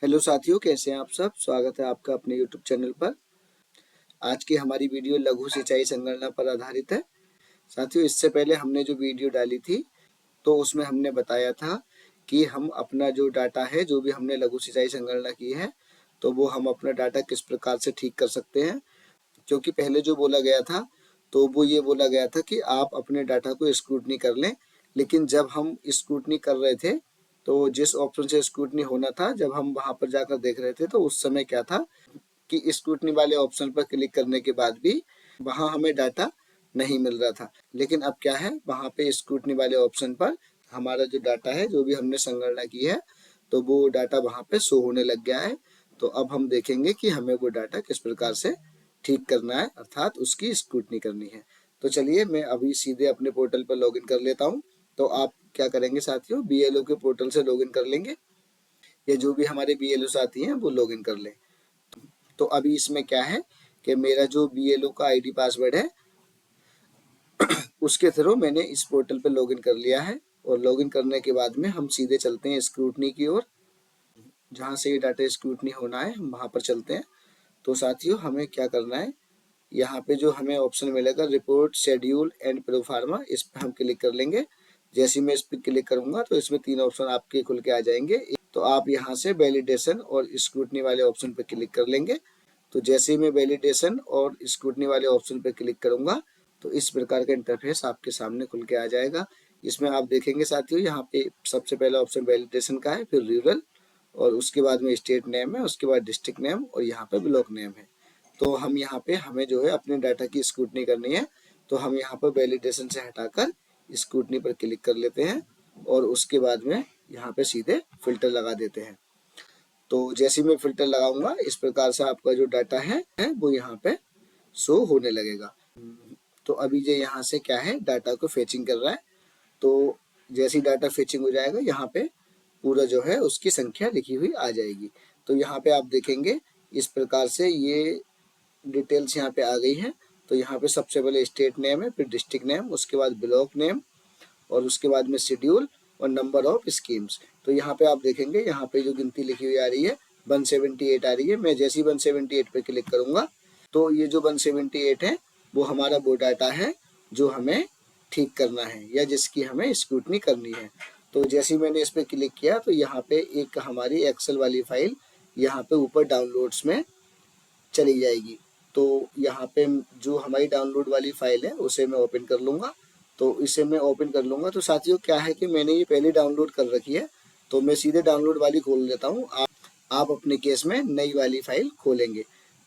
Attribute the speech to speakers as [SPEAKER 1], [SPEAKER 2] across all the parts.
[SPEAKER 1] Hello साथियों, कैसे हैं आप सब। स्वागत है आपका अपने यूट्यूब चैनल पर। आज की हमारी वीडियो लघु सिंचाई संगणना पर आधारित है। साथियों, इससे पहले हमने जो वीडियो डाली थी तो उसमें हमने बताया था कि हम अपना जो डाटा है, जो भी हमने लघु सिंचाई संगणना की है, तो वो हम अपना डाटा किस प्रकार से ठीक कर सकते हैं। क्योंकि पहले जो बोला गया था तो वो ये बोला गया था कि आप अपने डाटा को स्क्रूटनी कर लें, लेकिन जब हम स्क्रूटनी कर रहे थे तो जिस ऑप्शन से स्क्रूटनी होना था, जब हम वहां पर जाकर देख रहे थे तो उस समय क्या था कि स्क्रूटनी वाले ऑप्शन पर क्लिक करने के बाद भी वहां हमें डाटा नहीं मिल रहा था। लेकिन अब क्या है, वहां पे स्क्रूटनी वाले ऑप्शन पर हमारा जो डाटा है, जो भी हमने संगणना की है, तो वो डाटा वहां पे शो होने लग गया है। तो अब हम देखेंगे कि हमें वो डाटा किस प्रकार से ठीक करना है, अर्थात उसकी स्क्रूटनी करनी है। तो चलिए मैं अभी सीधे अपने पोर्टल पर लॉगिन कर लेता हूँ। तो आप क्या करेंगे साथियों, बीएलओ के पोर्टल से लॉगिन कर लेंगे, या जो भी हमारे बीएलओ साथी हैं वो लॉगिन कर लें। तो अभी इसमें क्या है कि मेरा जो बीएलओ का आईडी पासवर्ड है उसके थ्रू मैंने इस पोर्टल पर लॉगिन कर लिया है। और लॉगिन करने के बाद में हम सीधे चलते हैं स्क्रूटनी की ओर। जहाँ से ये डाटा स्क्रूटनी होना है हम वहाँ पर चलते हैं। तो साथियों, हमें क्या करना है, यहाँ पे जो हमें ऑप्शन मिलेगा रिपोर्ट शेड्यूल एंड प्रोफार्मा, इस पर हम क्लिक कर लेंगे। जैसे मैं इस पर क्लिक करूंगा तो इसमें तीन ऑप्शन आपके खुल के आ जाएंगे। तो आप यहाँ से वैलिडेशन और स्क्रूटनी वाले ऑप्शन पर क्लिक कर लेंगे। तो जैसे ही मैं वैलिडेशन और स्क्रूटनी वाले ऑप्शन पर क्लिक करूंगा तो इस प्रकार का इंटरफेस आपके सामने खुल के आ जाएगा। इसमें आप देखेंगे साथियों, यहाँ पे सबसे पहला ऑप्शन वैलिडेशन का है, फिर रूरल, और उसके बाद में स्टेट नेम है, उसके बाद डिस्ट्रिक्ट नेम, और यहाँ पे ब्लॉक नेम है। तो हम यहाँ पे हमें जो है अपने डाटा की स्क्रूटनी करनी है, तो हम यहाँ पर वैलिडेशन से हटाकर स्क्रूटनी पर क्लिक कर लेते हैं और उसके बाद में यहाँ पे सीधे फिल्टर लगा देते हैं। तो जैसे मैं फिल्टर लगाऊंगा इस प्रकार से आपका जो डाटा है वो यहाँ पे शो होने लगेगा। तो अभी जो यहाँ से क्या है, डाटा को फेचिंग कर रहा है। तो जैसी डाटा फेचिंग हो जाएगा यहाँ पे पूरा जो है उसकी संख्या लिखी हुई आ जाएगी। तो यहाँ पे आप देखेंगे इस प्रकार से ये डिटेल्स यहाँ पे आ गई है। तो यहाँ पे सबसे पहले स्टेट नेम है, फिर डिस्ट्रिक्ट नेम, उसके बाद ब्लॉक नेम, और उसके बाद में शेड्यूल और नंबर ऑफ स्कीम्स। तो यहाँ पे आप देखेंगे यहाँ पे जो गिनती लिखी हुई आ रही है 178 आ रही है। मैं जैसे ही 178 पे क्लिक करूंगा तो ये जो 178 है वो हमारा वो डाटा है जो हमें ठीक करना है या जिसकी हमें स्क्रूटनी करनी है। तो जैसे ही मैंने इस पर क्लिक किया तो यहाँ पे एक हमारी एक्सेल वाली फाइल यहाँ पे ऊपर डाउनलोड्स में चली जाएगी। तो यहाँ पे जो हमारी डाउनलोड वाली फाइल है उसे मैं ओपन कर लूँगा। तो इसे मैं ओपन कर लूँगा तो साथियों क्या है कि मैंने ये पहले डाउनलोड कर रखी है, तो मैं सीधे डाउनलोड वाली खोल लेता हूँ। आप अपने केस में नई वाली फाइल खोलेंगे।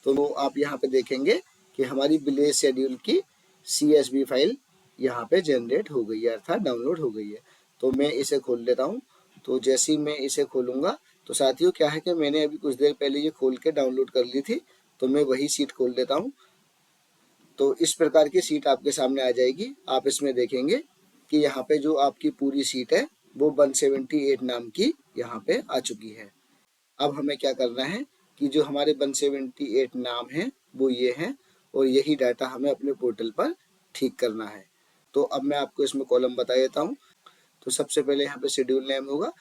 [SPEAKER 1] तो आप यहाँ पे देखेंगे कि हमारी विलेज शेड्यूल की CSV फाइल यहाँ पे जनरेट हो गई है, अर्थात डाउनलोड हो गई है। तो मैं इसे खोल लेता हूँ। तो जैसे ही मैं इसे खोलूँगा तो साथियों क्या है कि मैंने अभी कुछ देर पहले ये खोल के डाउनलोड कर ली थी, तो मैं वही सीट खोल लेता हूँ। तो इस प्रकार की सीट आपके सामने आ जाएगी। आप इसमें देखेंगे कि यहाँ पे जो आपकी पूरी सीट है वो 178 नाम की यहाँ पे आ चुकी है। अब हमें क्या करना है कि जो हमारे 178 नाम हैं वो ये हैं, और यही डाटा हमें अपने पोर्टल पर ठीक करना है। तो अब मैं आपको इसमें कॉलम बता देता हूँ। तो सबसे पहले यहाँ पे शेड्यूल नेम होगा।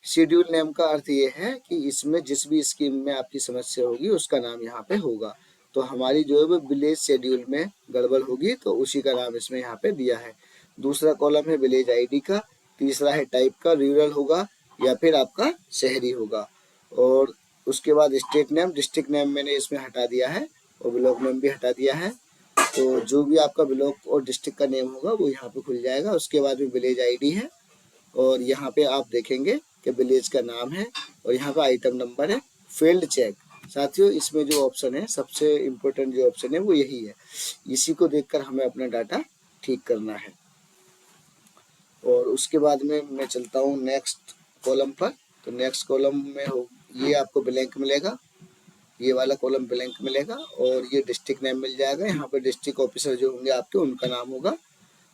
[SPEAKER 1] शेड्यूल नेम का अर्थ ये है कि इसमें जिस भी स्कीम में आपकी समस्या होगी उसका नाम यहाँ पे होगा। तो हमारी जो है वो विलेज शेड्यूल में गड़बड़ होगी तो उसी का नाम इसमें यहाँ पे दिया है। दूसरा कॉलम है विलेज आईडी का। तीसरा है टाइप का, रूरल होगा या फिर आपका शहरी होगा। और उसके बाद स्टेट नेम, डिस्ट्रिक्ट नेम मैंने इसमें हटा दिया है और ब्लॉक नेम भी हटा दिया है। तो जो भी आपका ब्लॉक और डिस्ट्रिक्ट का नेम होगा वो यहाँ पे खुल जाएगा। उसके बाद में विलेज आईडी है, और यहाँ पे आप देखेंगे कि विलेज का नाम है, और यहाँ पे आइटम नंबर है, फील्ड चेक। साथियों इसमें जो ऑप्शन है, सबसे इम्पोर्टेंट जो ऑप्शन है वो यही है। इसी को देखकर हमें अपना डाटा ठीक करना है। और उसके बाद में मैं चलता हूँ नेक्स्ट कॉलम पर। तो नेक्स्ट कॉलम में हो ये आपको ब्लैंक मिलेगा, ये वाला कॉलम ब्लैंक मिलेगा, और ये डिस्ट्रिक्ट नेम मिल जाएगा। यहाँ पे डिस्ट्रिक्ट ऑफिसर जो होंगे आपके उनका नाम होगा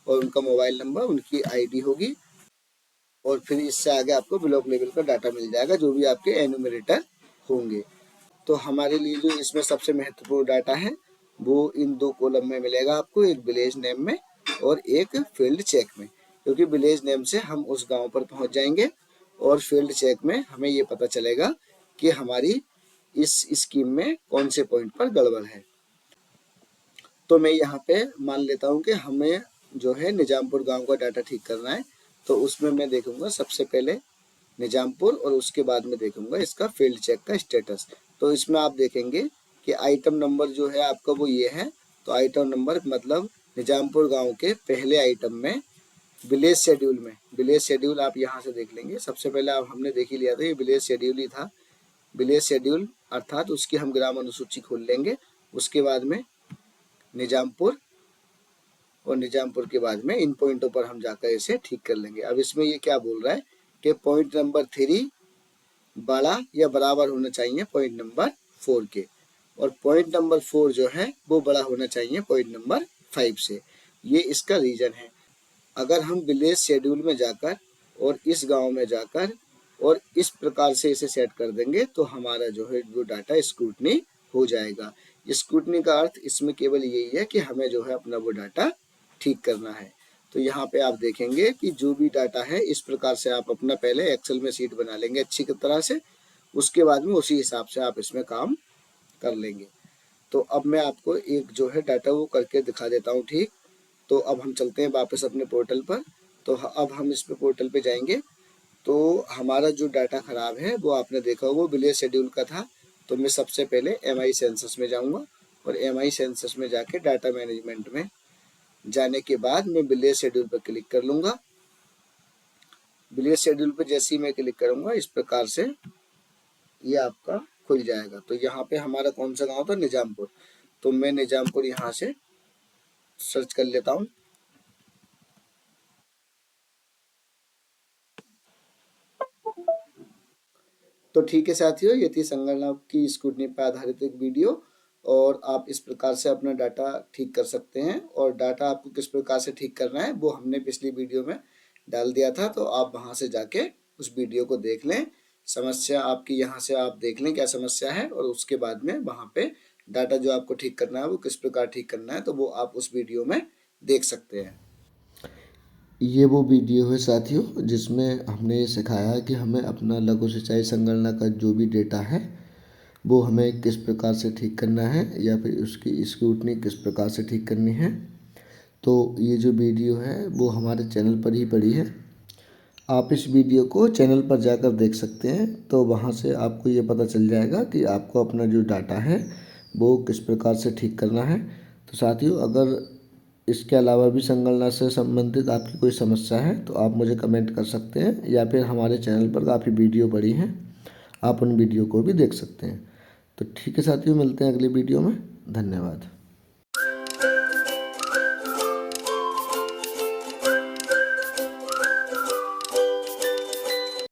[SPEAKER 1] और उनका मोबाइल नंबर, उनकी ID होगी, और फिर इससे आगे आपको ब्लॉक लेवल का डाटा मिल जाएगा जो भी आपके एनुमरेटर होंगे। तो हमारे लिए जो इसमें सबसे महत्वपूर्ण डाटा है वो इन दो कॉलम में मिलेगा आपको, एक विलेज नेम में और एक फील्ड चेक में। क्योंकि विलेज नेम से हम उस गांव पर पहुंच जाएंगे और फील्ड चेक में हमें ये पता चलेगा कि हमारी इस स्कीम में कौन से पॉइंट पर गड़बड़ है। तो मैं यहाँ पे मान लेता हूँ कि हमें जो है निजामपुर गांव का डाटा ठीक करना है, तो उसमें मैं देखूंगा सबसे पहले निजामपुर और उसके बाद में देखूंगा इसका फील्ड चेक का स्टेटस। तो इसमें आप देखेंगे कि आइटम नंबर जो है आपका वो ये है। तो आइटम नंबर मतलब निजामपुर गांव के पहले आइटम में विलेज शेड्यूल आप यहाँ से देख लेंगे। सबसे पहले आप हमने देख ही लिया था, ये विलेज शेड्यूल ही था। विलेज शेड्यूल अर्थात उसकी हम ग्राम अनुसूची खोल लेंगे। उसके बाद में निजामपुर और निजामपुर के बाद में इन पॉइंटों पर हम जाकर इसे ठीक कर लेंगे। अब इसमें ये क्या बोल रहा है कि पॉइंट नंबर 3 बड़ा या बराबर होना चाहिए पॉइंट नंबर 4 के, और पॉइंट नंबर 4 जो है वो बड़ा होना चाहिए पॉइंट नंबर 5 से। ये इसका रीजन है। अगर हम विलेज शेड्यूल में जाकर और इस गांव में जाकर और इस प्रकार से इसे सेट कर देंगे तो हमारा जो है वो डाटा स्क्रूटनी हो जाएगा। स्क्रूटनी का अर्थ इसमें केवल यही है कि हमें जो है अपना वो डाटा ठीक करना है। तो यहाँ पे आप देखेंगे कि जो भी डाटा है इस प्रकार से आप अपना पहले एक्सेल में शीट बना लेंगे अच्छी तरह से, उसके बाद में उसी हिसाब से आप इसमें काम कर लेंगे। तो अब मैं आपको एक जो है डाटा वो करके दिखा देता हूँ ठीक। तो अब हम चलते हैं वापस अपने पोर्टल पर। तो अब हम इस पे पोर्टल पे जाएंगे। तो हमारा जो डाटा खराब है वो आपने देखा वो विलेज शेड्यूल का था। तो मैं सबसे पहले MI सेंसस में जाऊंगा और MI सेंसस में जाके डाटा मैनेजमेंट में जाने के बाद मैं विलेज शेड्यूल पर क्लिक कर लूंगा। विलेज शेड्यूल पर जैसे ही मैं क्लिक करूंगा इस प्रकार से ये आपका खुल जाएगा। तो यहाँ पे हमारा कौन सा गांव था, निजामपुर। तो मैं निजामपुर यहाँ से सर्च कर लेता हूँ। तो ठीक है साथियों, ये थी संगणना की स्क्रूटनी पर आधारित एक वीडियो, और आप इस प्रकार से अपना डाटा ठीक कर सकते हैं। और डाटा आपको किस प्रकार से ठीक करना है वो हमने पिछली वीडियो में डाल दिया था, तो आप वहां से जाके उस वीडियो को देख लें। समस्या आपकी यहाँ से आप देख लें क्या समस्या है, और उसके बाद में वहाँ पे डाटा जो आपको ठीक करना है वो किस प्रकार ठीक करना है तो वो आप उस वीडियो में देख सकते हैं।
[SPEAKER 2] ये वो वीडियो है साथियों जिसमें हमने ये सिखाया कि हमें अपना लघु सिंचाई संगणना का जो भी डेटा है वो हमें किस प्रकार से ठीक करना है या फिर उसकी स्क्रूटनी किस प्रकार से ठीक करनी है। तो ये जो वीडियो है वो हमारे चैनल पर ही पड़ी है। आप इस वीडियो को चैनल पर जाकर देख सकते हैं। तो वहाँ से आपको ये पता चल जाएगा कि आपको अपना जो डाटा है वो किस प्रकार से ठीक करना है। तो साथियों, अगर इसके अलावा भी संगणना से संबंधित आपकी कोई समस्या है तो आप मुझे कमेंट कर सकते हैं, या फिर हमारे चैनल पर काफ़ी वीडियो पड़ी हैं, आप उन वीडियो को भी देख सकते हैं। तो ठीक है साथियों, मिलते हैं अगली वीडियो में। धन्यवाद।